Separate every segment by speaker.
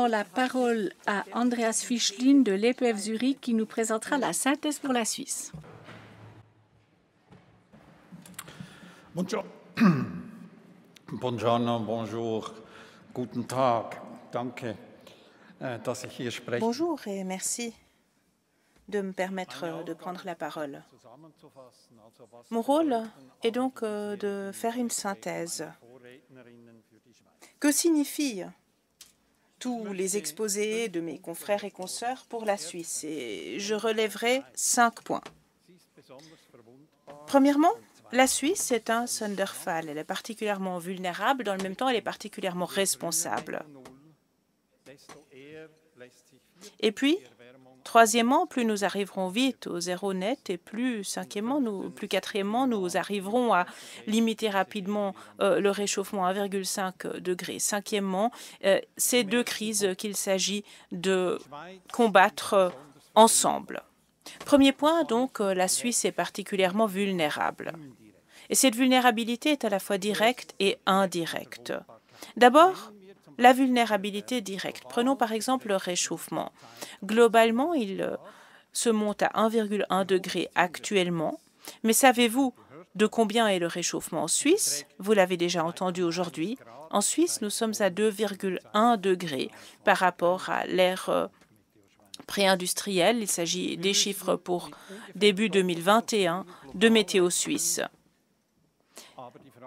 Speaker 1: La parole à Andreas Fischlin de l'EPF Zurich qui nous présentera la synthèse pour la Suisse.
Speaker 2: Buongiorno, bonjour, guten Tag, danke, dass ich hier spreche.
Speaker 3: Bonjour et merci de me permettre de prendre la parole. Mon rôle est donc de faire une synthèse. Que signifient tous les exposés de mes confrères et consoeurs pour la Suisse? Et je relèverai 5 points. Premièrement, la Suisse est un Sonderfall. Elle est particulièrement vulnérable, dans le même temps, elle est particulièrement responsable. Et puis, troisièmement, plus nous arriverons vite au zéro net et plus quatrièmement, nous arriverons à limiter rapidement le réchauffement à 1,5 degré. Cinquièmement, ces deux crises qu'il s'agit de combattre ensemble. Premier point, donc, la Suisse est particulièrement vulnérable. Et cette vulnérabilité est à la fois directe et indirecte. D'abord, la vulnérabilité directe. Prenons par exemple le réchauffement. Globalement, il se monte à 1,1 degré actuellement. Mais savez-vous de combien est le réchauffement en Suisse? Vous l'avez déjà entendu aujourd'hui. En Suisse, nous sommes à 2,1 degrés par rapport à l'ère pré-industrielle. Il s'agit des chiffres pour début 2021 de Météo Suisse.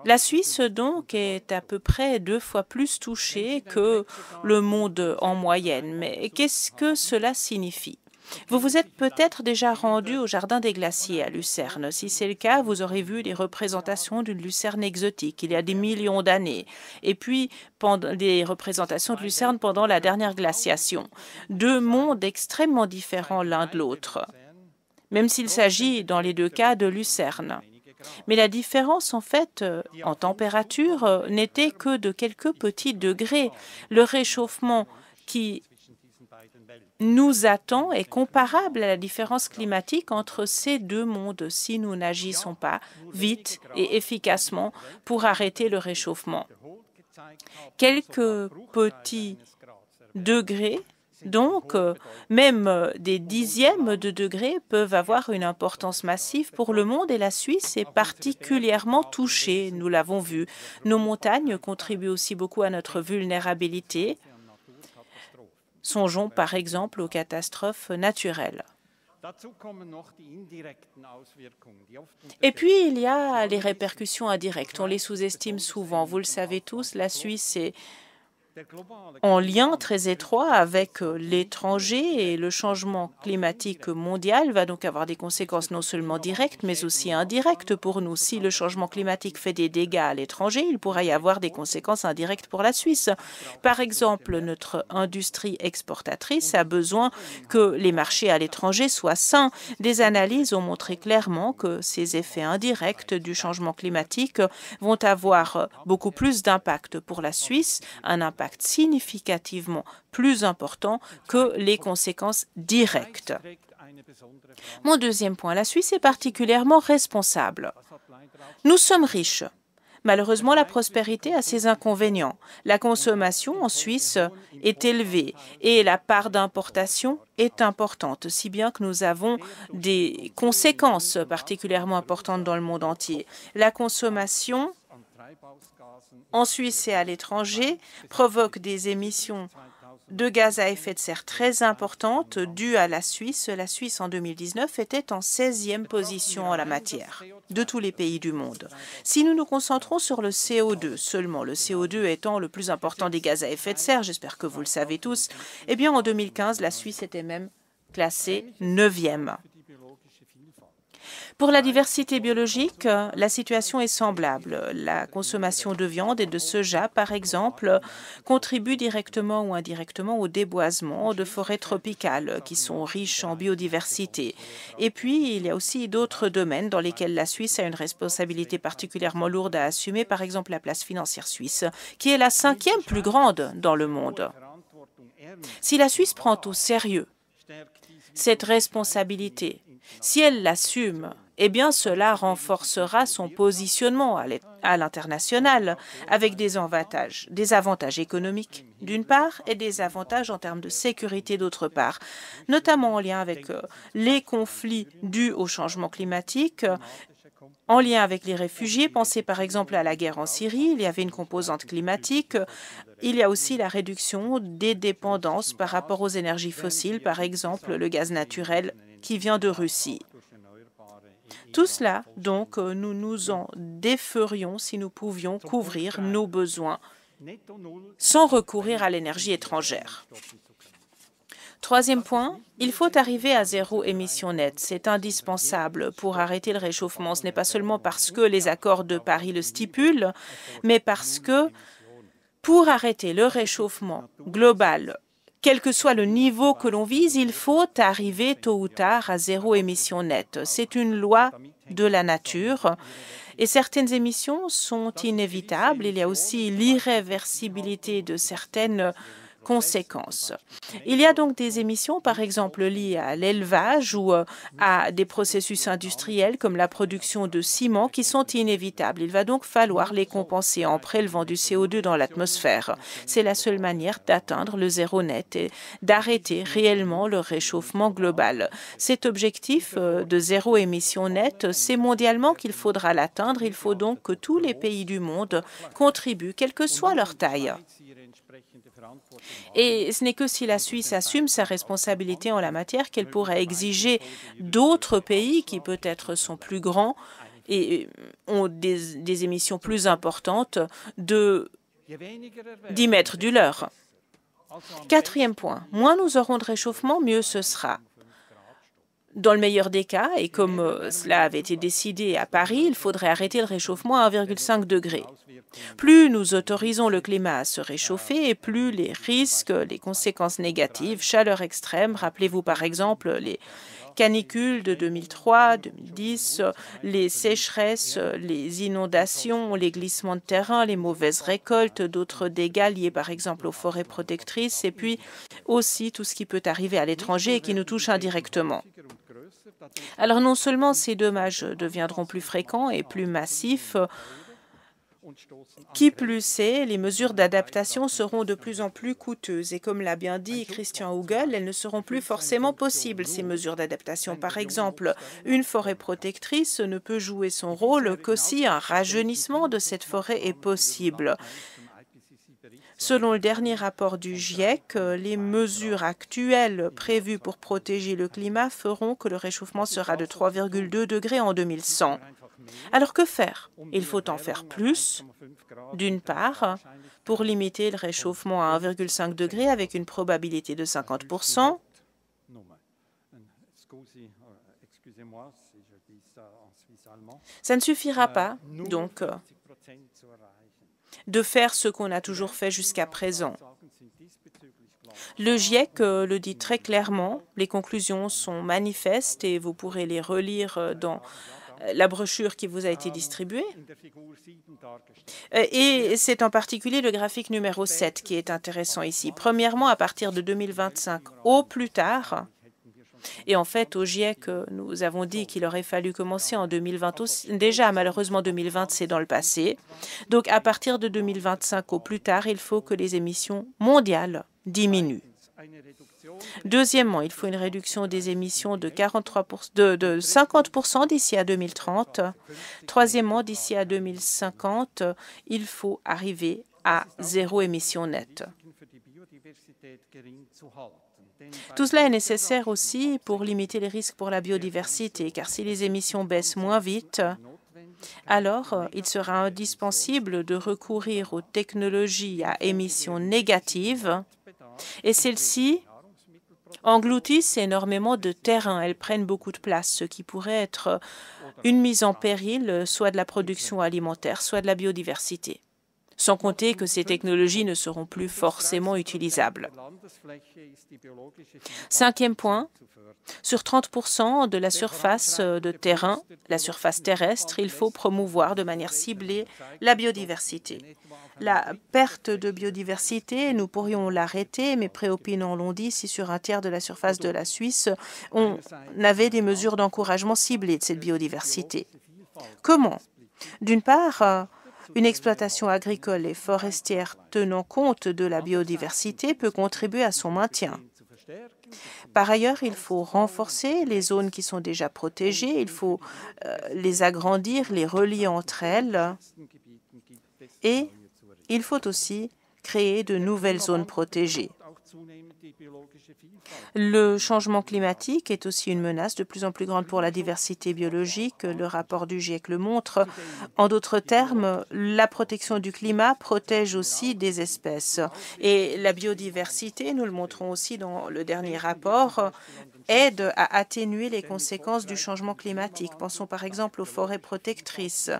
Speaker 3: La Suisse, donc, est à peu près 2 fois plus touchée que le monde en moyenne. Mais qu'est-ce que cela signifie? Vous vous êtes peut-être déjà rendu au Jardin des Glaciers à Lucerne. Si c'est le cas, vous aurez vu les représentations d'une lucerne exotique il y a des millions d'années. Et puis, des représentations de lucerne pendant la dernière glaciation. Deux mondes extrêmement différents l'un de l'autre, même s'il s'agit dans les deux cas de lucerne. Mais la différence, en fait, en température, n'était que de quelques petits degrés. Le réchauffement qui nous attend est comparable à la différence climatique entre ces deux mondes si nous n'agissons pas vite et efficacement pour arrêter le réchauffement. Quelques petits degrés, donc même des dixièmes de degrés, peuvent avoir une importance massive pour le monde et la Suisse est particulièrement touchée, nous l'avons vu. Nos montagnes contribuent aussi beaucoup à notre vulnérabilité. Songeons par exemple aux catastrophes naturelles. Et puis, il y a les répercussions indirectes. On les sous-estime souvent. Vous le savez tous, la Suisse est en lien très étroit avec l'étranger et le changement climatique mondial va donc avoir des conséquences non seulement directes mais aussi indirectes pour nous. Si le changement climatique fait des dégâts à l'étranger, il pourrait y avoir des conséquences indirectes pour la Suisse. Par exemple, notre industrie exportatrice a besoin que les marchés à l'étranger soient sains. Des analyses ont montré clairement que ces effets indirects du changement climatique vont avoir beaucoup plus d'impact pour la Suisse, un impact significativement plus important que les conséquences directes. Mon deuxième point, la Suisse est particulièrement responsable. Nous sommes riches. Malheureusement, la prospérité a ses inconvénients. La consommation en Suisse est élevée et la part d'importation est importante, si bien que nous avons des conséquences particulièrement importantes dans le monde entier. La consommation en Suisse et à l'étranger provoque des émissions de gaz à effet de serre très importantes dues à la Suisse. La Suisse, en 2019, était en 16e position en la matière de tous les pays du monde. Si nous nous concentrons sur le CO2 seulement, le CO2 étant le plus important des gaz à effet de serre, j'espère que vous le savez tous, eh bien en 2015, la Suisse était même classée 9e. Pour la diversité biologique, la situation est semblable. La consommation de viande et de soja, par exemple, contribue directement ou indirectement au déboisement de forêts tropicales qui sont riches en biodiversité. Et puis, il y a aussi d'autres domaines dans lesquels la Suisse a une responsabilité particulièrement lourde à assumer, par exemple la place financière suisse, qui est la 5e plus grande dans le monde. Si la Suisse prend au sérieux cette responsabilité, si elle l'assume eh bien cela renforcera son positionnement à l'international avec des avantages économiques d'une part et des avantages en termes de sécurité d'autre part, notamment en lien avec les conflits dus au changement climatique, en lien avec les réfugiés. Pensez par exemple à la guerre en Syrie, il y avait une composante climatique. Il y a aussi la réduction des dépendances par rapport aux énergies fossiles, par exemple le gaz naturel qui vient de Russie. Tout cela, donc, nous nous en déferions si nous pouvions couvrir nos besoins sans recourir à l'énergie étrangère. Troisième point, il faut arriver à zéro émission nette. C'est indispensable pour arrêter le réchauffement. Ce n'est pas seulement parce que les accords de Paris le stipulent, mais parce que pour arrêter le réchauffement global, quel que soit le niveau que l'on vise, il faut arriver tôt ou tard à zéro émission nette. C'est une loi de la nature. Et certaines émissions sont inévitables. Il y a aussi l'irréversibilité de certaines conséquences. Il y a donc des émissions, par exemple, liées à l'élevage ou à des processus industriels comme la production de ciment qui sont inévitables. Il va donc falloir les compenser en prélevant du CO2 dans l'atmosphère. C'est la seule manière d'atteindre le zéro net et d'arrêter réellement le réchauffement global. Cet objectif de zéro émission nette, c'est mondialement qu'il faudra l'atteindre. Il faut donc que tous les pays du monde contribuent, quelle que soit leur taille. Et ce n'est que si la Suisse assume sa responsabilité en la matière qu'elle pourra exiger d'autres pays qui peut-être sont plus grands et ont des émissions plus importantes d'y mettre du leur. Quatrième point, moins nous aurons de réchauffement, mieux ce sera. Dans le meilleur des cas, et comme cela avait été décidé à Paris, il faudrait arrêter le réchauffement à 1,5 degré. Plus nous autorisons le climat à se réchauffer, et plus les risques, les conséquences négatives, chaleur extrême, rappelez-vous par exemple les canicules de 2003, 2010, les sécheresses, les inondations, les glissements de terrain, les mauvaises récoltes, d'autres dégâts liés par exemple aux forêts protectrices, et puis aussi tout ce qui peut arriver à l'étranger et qui nous touche indirectement. Alors non seulement ces dommages deviendront plus fréquents et plus massifs, qui plus est, les mesures d'adaptation seront de plus en plus coûteuses. Et comme l'a bien dit Christian Hugel, elles ne seront plus forcément possibles, ces mesures d'adaptation. Par exemple, une forêt protectrice ne peut jouer son rôle que si un rajeunissement de cette forêt est possible. Selon le dernier rapport du GIEC, les mesures actuelles prévues pour protéger le climat feront que le réchauffement sera de 3,2 degrés en 2100. Alors que faire? Il faut en faire plus, d'une part, pour limiter le réchauffement à 1,5 degré avec une probabilité de 50%. Ça ne suffira pas, donc, de faire ce qu'on a toujours fait jusqu'à présent. Le GIEC le dit très clairement, les conclusions sont manifestes et vous pourrez les relire dans la brochure qui vous a été distribuée. Et c'est en particulier le graphique numéro 7 qui est intéressant ici. Premièrement, à partir de 2025 au plus tard, et en fait, au GIEC, nous avons dit qu'il aurait fallu commencer en 2020 aussi. Déjà, malheureusement, 2020, c'est dans le passé. Donc, à partir de 2025 au plus tard, il faut que les émissions mondiales diminuent. Deuxièmement, il faut une réduction des émissions de 50% d'ici à 2030. Troisièmement, d'ici à 2050, il faut arriver à zéro émission nette. Tout cela est nécessaire aussi pour limiter les risques pour la biodiversité, car si les émissions baissent moins vite, alors il sera indispensable de recourir aux technologies à émissions négatives, et celles-ci engloutissent énormément de terrain. Elles prennent beaucoup de place, ce qui pourrait être une mise en péril soit de la production alimentaire, soit de la biodiversité. sans compter que ces technologies ne seront plus forcément utilisables. Cinquième point, sur 30% de la surface de terrain, la surface terrestre, il faut promouvoir de manière ciblée la biodiversité. La perte de biodiversité, nous pourrions l'arrêter, mais préopinants l'ont dit, si sur un tiers de la surface de la Suisse, on avait des mesures d'encouragement ciblées de cette biodiversité. Comment? D'une part, une exploitation agricole et forestière tenant compte de la biodiversité peut contribuer à son maintien. Par ailleurs, il faut renforcer les zones qui sont déjà protégées, il faut les agrandir, les relier entre elles et il faut aussi créer de nouvelles zones protégées. Le changement climatique est aussi une menace de plus en plus grande pour la diversité biologique. Le rapport du GIEC le montre. En d'autres termes, la protection du climat protège aussi des espèces. Et la biodiversité, nous le montrons aussi dans le dernier rapport, aide à atténuer les conséquences du changement climatique. Pensons par exemple aux forêts protectrices.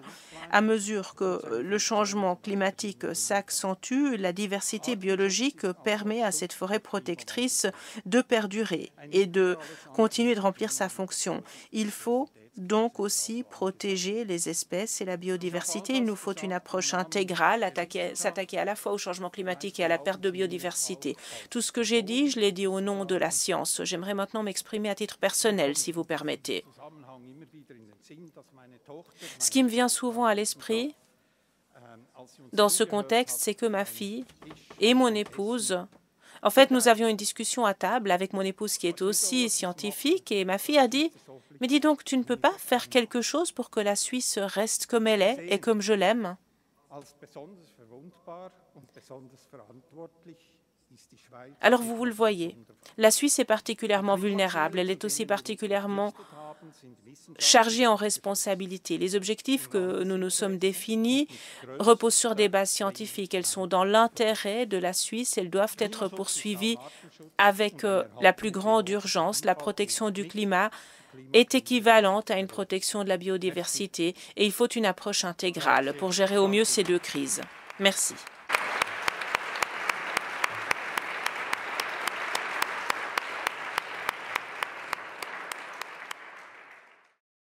Speaker 3: À mesure que le changement climatique s'accentue, la diversité biologique permet à cette forêt protectrice de perdurer et de continuer de remplir sa fonction. Il faut donc aussi protéger les espèces et la biodiversité. Il nous faut une approche intégrale, s'attaquer à la fois au changement climatique et à la perte de biodiversité. Tout ce que j'ai dit, je l'ai dit au nom de la science. J'aimerais maintenant m'exprimer à titre personnel, si vous permettez. Ce qui me vient souvent à l'esprit dans ce contexte, c'est que ma fille et mon épouse, en fait, nous avions une discussion à table avec mon épouse qui est aussi scientifique et ma fille a dit « Mais dis donc, tu ne peux pas faire quelque chose pour que la Suisse reste comme elle est et comme je l'aime ?» Alors, vous le voyez, la Suisse est particulièrement vulnérable. Elle est aussi particulièrement chargée en responsabilité. Les objectifs que nous nous sommes définis reposent sur des bases scientifiques. Elles sont dans l'intérêt de la Suisse. Elles doivent être poursuivies avec la plus grande urgence. La protection du climat est équivalente à une protection de la biodiversité et il faut une approche intégrale pour gérer au mieux ces deux crises. Merci.